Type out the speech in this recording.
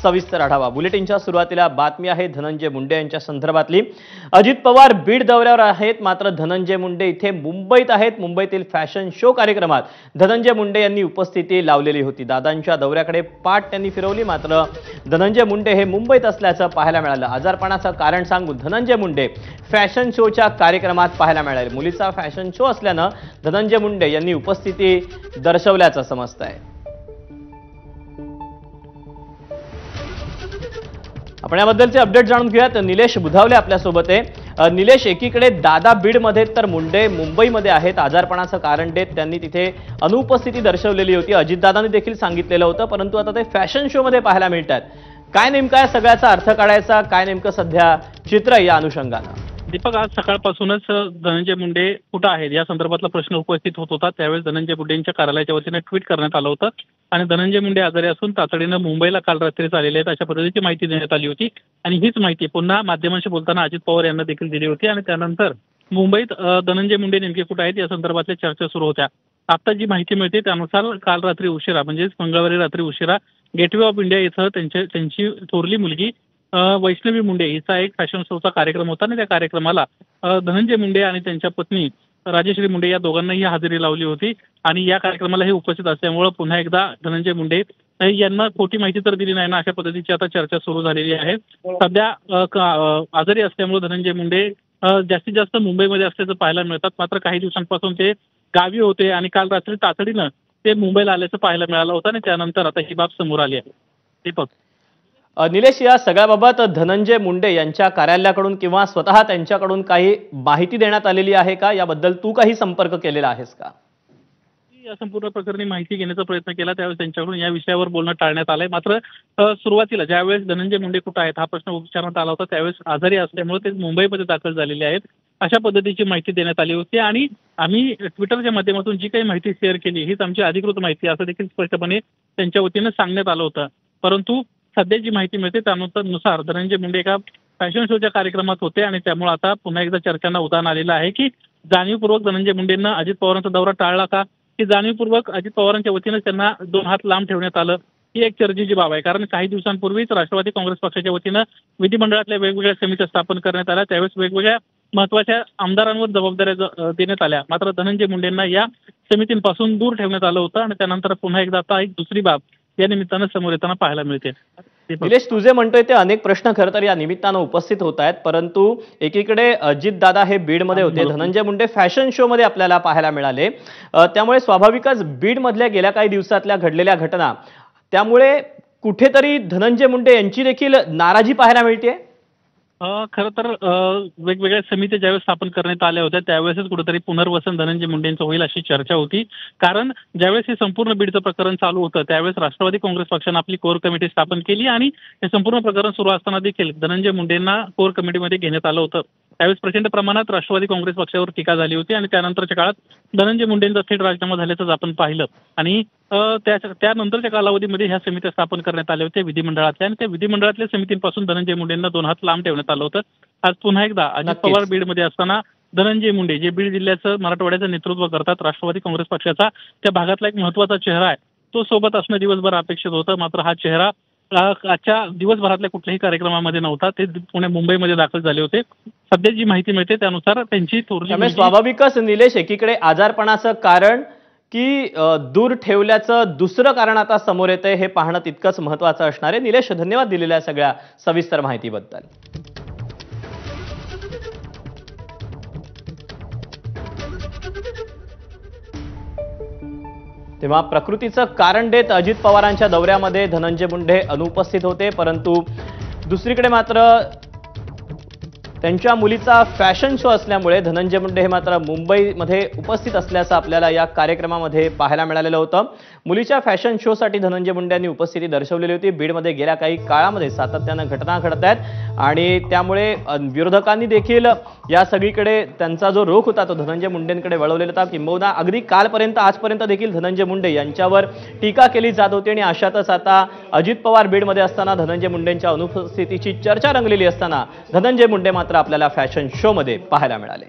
सविस्तर आढावा। बुलेटिनच्या सुरुवातीला बातमी आहे धनंजय मुंडे यांच्या संदर्भातली। अजित पवार बीड दौऱ्यावर आहेत, मात्र धनंजय मुंडे इथे मुंबईत आहेत। मुंबईतील फॅशन शो कार्यक्रमात धनंजय मुंडे यांनी उपस्थिती लावलेली होती। दादांच्या दौऱ्याकडे पाठ त्यांनी फिरवली, मात्र धनंजय मुंडे हे मुंबईत असल्याचं पाहायला मिळालं। आजारपणाचं कारण सांगून धनंजय मुंडे फॅशन शोच्या कार्यक्रमात पाहायला मिळाले। मुलीचा फॅशन शो असल्यानं धनंजय मुंडे यांनी उपस्थिती दर्शवल्याचं समजतंय। आपण याबद्दलचे अपडेट जाणून घेऊयात। निलेश बुधावले आपल्या सोबत आहे। निलेश, एकीकडे दादा बीडमध्ये तर मुंडे मुंबईमध्ये आहेत। आजारपणाचं कारण देत त्यांनी तिथे अनुपस्थिती दर्शवलेली होती। अजितदादांनी देखील सांगितलेलं होतं, परंतु आता ते फॅशन शो मध्ये पाहायला मिळतात। काय नेमका सगळ्याचा अर्थ काढायचा, काय नेमकं सध्या चित्र आहे या अनुषंगानं? दीपक, आज सकाळपासूनच धनंजय मुंडे कुठं आहेत या संदर्भातला प्रश्न उपस्थित होत होता। त्यावेळेस धनंजय मुंडेंच्या कार्यालयाच्या वतीने ट्विट करण्यात आलं होतं आणि धनंजय मुंडे आजारी असून तातडीनं मुंबईला काल रात्रीच आलेले आहेत अशा पद्धतीची माहिती देण्यात आली होती। आणि हीच माहिती पुन्हा माध्यमांशी बोलताना अजित पवार यांना देखील दिली होती आणि त्यानंतर मुंबईत धनंजय मुंडे नेमके कुठे आहेत या संदर्भातल्या चर्चा सुरू होत्या। आता जी माहिती मिळते त्यानुसार काल रात्री उशिरा म्हणजेच मंगळवारी रात्री उशिरा गेटवे ऑफ इंडिया इथं त्यांची थोरली मुलगी वैष्णवी मुंडे हिचा एक फॅशन शोचा कार्यक्रम होता आणि त्या कार्यक्रमाला धनंजय मुंडे आणि त्यांच्या पत्नी राजेश्री मुंडे या दोघांनाही हजेरी लावली होती आणि या कार्यक्रमाला हे उपस्थित असल्यामुळे पुन्हा एकदा धनंजय मुंडे यांना खोटी माहिती तर दिली नाही ना अशा पद्धतीची आता चर्चा सुरू झालेली आहे। सध्या आजारी असल्यामुळे धनंजय मुंडे जास्तीत जास्त मुंबईमध्ये असल्याचं पाहायला मिळतात, मात्र काही दिवसांपासून ते गावी होते आणि काल रात्री तातडीनं ते मुंबईला आल्याचं पाहायला मिळालं होतं आणि त्यानंतर आता ही बाब समोर आली आहे। दीपक, निलेश, या सगळ्याबाबत धनंजय मुंडे यांच्या कार्यालयाकडून किंवा स्वतः त्यांच्याकडून काही माहिती देण्यात आलेली आहे का? याबद्दल तू काही संपर्क केलेला आहेस का? या संपूर्ण प्रकरणी माहिती घेण्याचा प्रयत्न केला, त्यावेळेस त्यांच्याकडून या विषयावर बोलणं टाळण्यात आलंय। मात्र सुरुवातीला ज्यावेळेस धनंजय मुंडे कुठं आहेत हा प्रश्न विचारण्यात आला होता त्यावेळेस आजारी असल्यामुळे ते मुंबईमध्ये दाखल झालेले आहेत अशा पद्धतीची माहिती देण्यात आली होती आणि आम्ही ट्विटरच्या माध्यमातून जी काही माहिती शेअर केली हीच आमची अधिकृत माहिती असं देखील स्पष्टपणे त्यांच्या वतीनं सांगण्यात आलं होतं। परंतु सध्या जी माहिती मिळते त्यानुसार धनंजय मुंडे एका फॅशन शोच्या कार्यक्रमात होते आणि त्यामुळे आता पुन्हा एकदा चर्चांना उधाण आलेलं आहे की जाणीवपूर्वक धनंजय मुंडेंना अजित पवारांचा दौरा टाळला का, की जाणीवपूर्वक अजित पवारांच्या वतीनं त्यांना 2 हात लांब ठेवण्यात आलं, ही एक चर्चेची बाब आहे। कारण काही दिवसांपूर्वीच राष्ट्रवादी काँग्रेस पक्षाच्या वतीनं विधिमंडळातल्या वेगवेगळ्या समित्या स्थापन करण्यात आल्या, त्यावेळेस वेगवेगळ्या महत्त्वाच्या आमदारांवर जबाबदाऱ्या देण्यात आल्या, मात्र धनंजय मुंडेंना या समितींपासून दूर ठेवण्यात आलं होतं आणि त्यानंतर पुन्हा एकदा आता एक दुसरी बाब या निमित्तानं समोर येताना पाहायला मिळते। निलेश, तुझे म्हणतोय ते अनेक प्रश्न खरं तर या निमित्तानं उपस्थित होत आहेत, परंतु एकीकडे अजितदादा हे बीडमध्ये होते, धनंजय मुंडे फॅशन शो मध्ये आपल्याला पाहायला मिळाले, त्यामुळे स्वाभाविकच बीडमधल्या गेल्या काही दिवसातल्या घडलेल्या घटना त्यामुळे कुठेतरी धनंजय मुंडे यांची देखील नाराजी पाहायला मिळते। खरं तर वेगवेगळ्या समित्या ज्यावेळेस स्थापन करण्यात आल्या होत्या त्यावेळेसच कुठेतरी पुनर्वसन धनंजय मुंडेंचं होईल अशी चर्चा होती। कारण ज्यावेळेस हे संपूर्ण बीडचं प्रकरण चालू होतं त्यावेळेस राष्ट्रवादी काँग्रेस पक्षानं आपली कोर कमिटी स्थापन केली आणि हे संपूर्ण प्रकरण सुरू असताना देखील धनंजय मुंडेंना कोर कमिटीमध्ये घेण्यात आलं होतं। त्यावेळेस प्रचंड प्रमाणात राष्ट्रवादी काँग्रेस पक्षावर टीका झाली होती आणि त्यानंतरच्या काळात धनंजय मुंडेंचा थेट राजीनामा झाल्याचंच आपण पाहिलं आणि त्यानंतरच्या कालावधीमध्ये ह्या समित्या स्थापन करण्यात आल्या होत्या विधिमंडळातल्या आणि त्या विधिमंडळातल्या समितींपासून धनंजय मुंडेंना 2 हात लांब ठेवण्यात आलं होतं। आज पुन्हा एकदा अजित पवार बीडमध्ये असताना धनंजय मुंडे जे बीड जिल्ह्याचं मराठवाड्याचं नेतृत्व करतात राष्ट्रवादी काँग्रेस पक्षाचा त्या भागातला एक महत्त्वाचा चेहरा आहे तो सोबत असणं दिवसभर अपेक्षित होतं, मात्र हा चेहरा आजच्या दिवसभरातल्या कुठल्याही कार्यक्रमामध्ये नव्हता, ते मुंबईमध्ये दाखल झाले होते। सध्या जी माहिती मिळते त्यानुसार त्यांची थोरली स्वाभाविकच निलेश, एकीकडे आजारपणाचं कारण की दूर ठेवल्याचं दुसरं कारण आता समोर येतंय हे पाहणं तितकंच महत्त्वाचं असणार आहे। निलेश, धन्यवाद दिलेल्या सगळ्या सविस्तर माहितीबद्दल। तेव्हा प्रकृतीचं कारण देत अजित पवारांच्या दौऱ्यामध्ये धनंजय मुंडे अनुपस्थित होते, परंतु दुसरीकडे मात्र त्यांच्या मुलीचा फॅशन शो असल्यामुळे धनंजय मुंडे हे मात्र मुंबईमध्ये उपस्थित असल्याचं आपल्याला या कार्यक्रमामध्ये पाहायला मिळालेलं होतं। मुलीच्या फॅशन शोसाठी धनंजय मुंडे यांनी उपस्थिती दर्शवलेली होती। बीडमध्ये गेल्या काही काळामध्ये सातत्यानं घटना घडत आहेत आणि त्यामुळे विरोधकांनी देखील या सगळीकडे त्यांचा जो रोख होता तो धनंजय मुंडेंकडे वळवलेला होता। किंबहुना अगदी कालपर्यंत आजपर्यंत देखील धनंजय मुंडे यांच्यावर टीका केली जात होती आणि अशातच आता अजित पवार बीडमध्ये असताना धनंजय मुंडेंच्या अनुपस्थितीची चर्चा रंगलेली असताना धनंजय मुंडे मात्र आपल्याला फॅशन शो मध्ये पाहायला मिळाले।